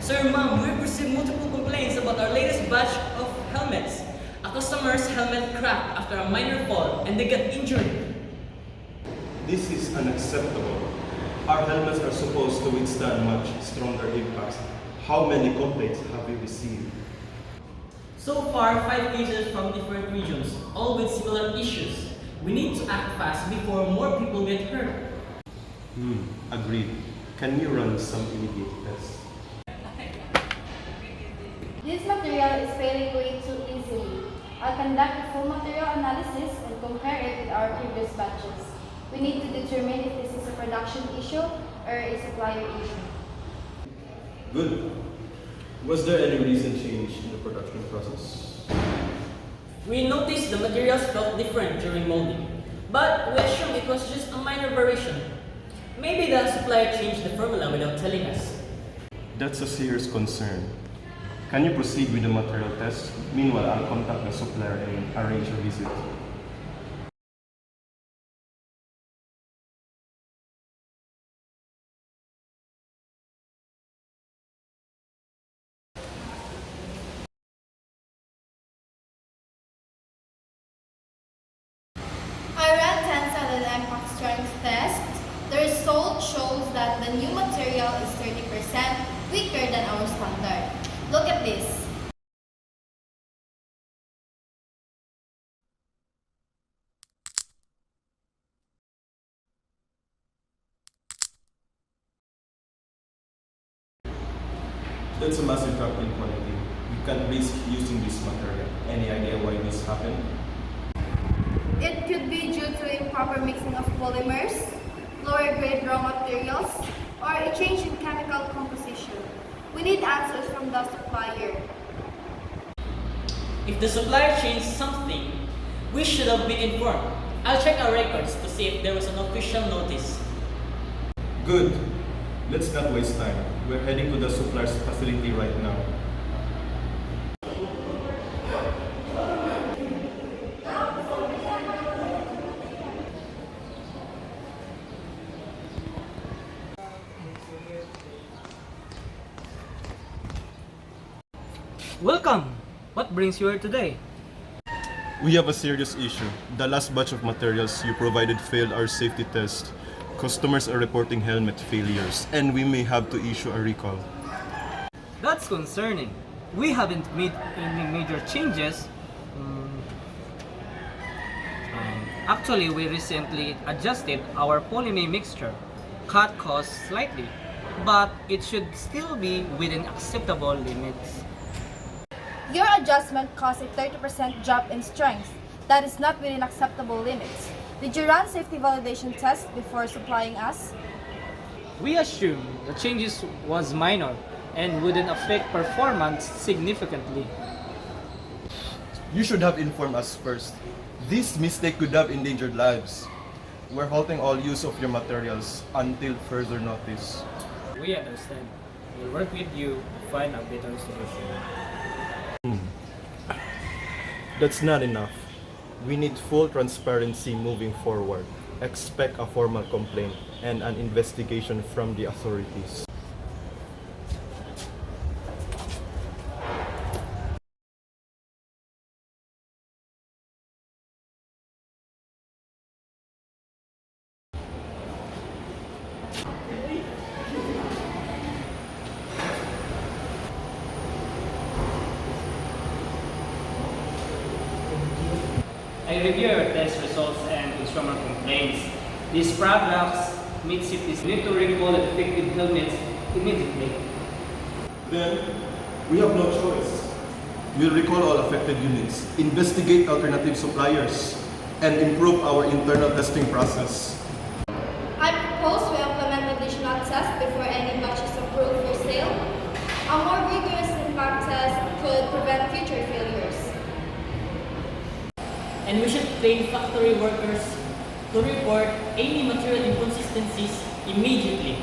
Sir, ma'am, we've received multiple complaints about our latest batch of helmets. A customer's helmet cracked after a minor fall and they got injured. This is unacceptable. Our helmets are supposed to withstand much stronger impacts. How many complaints have we received? So far, 5 cases from different regions, all with similar issues. We need to act fast before more people get hurt. Agreed. Can you run some immediate tests? This material is failing way too easily. I'll conduct a full material analysis and compare it with our previous batches. We need to determine if this is a production issue or a supplier issue. Good. Was there any recent change in the production process? We noticed the materials felt different during molding, but we assume it was just a minor variation. Maybe the supplier changed the formula without telling us. That's a serious concern. Can you proceed with the material test? Meanwhile, I'll contact the supplier and arrange a visit. I ran tensile and impact strength test. The result shows that the new material is 30% weaker than our standard. Look at this. That's a massive drop in quality. We can't risk using this material. Any idea why this happened? It could be due to improper mixing of polymers, lower grade raw materials, or a change in chemical composition. We need answers from the supplier. If the supplier changed something, we should have been informed. I'll check our records to see if there was an official notice. Good. Let's not waste time. We're heading to the supplier's facility right now. Welcome! What brings you here today? We have a serious issue. The last batch of materials you provided failed our safety test. Customers are reporting helmet failures, and we may have to issue a recall. That's concerning. We haven't made any major changes. Actually, we recently adjusted our polymer mixture, cut costs slightly, but it should still be within acceptable limits. Your adjustment caused a 30% drop in strength. That is not within acceptable limits. Did you run safety validation tests before supplying us? We assume the changes was minor and wouldn't affect performance significantly. You should have informed us first. This mistake could have endangered lives. We're halting all use of your materials until further notice. We understand. We'll work with you to find a better solution. That's not enough. We need full transparency moving forward. Expect a formal complaint and an investigation from the authorities. I review your test results and consumer complaints. These products meet safety. Need to recall the defective helmets immediately. Then, we have no choice. We'll recall all affected units, investigate alternative suppliers, and improve our internal testing process. I propose we implement additional tests before any batch is approved for sale. A more rigorous impact test could prevent future failures. And we should train factory workers to report any material inconsistencies immediately.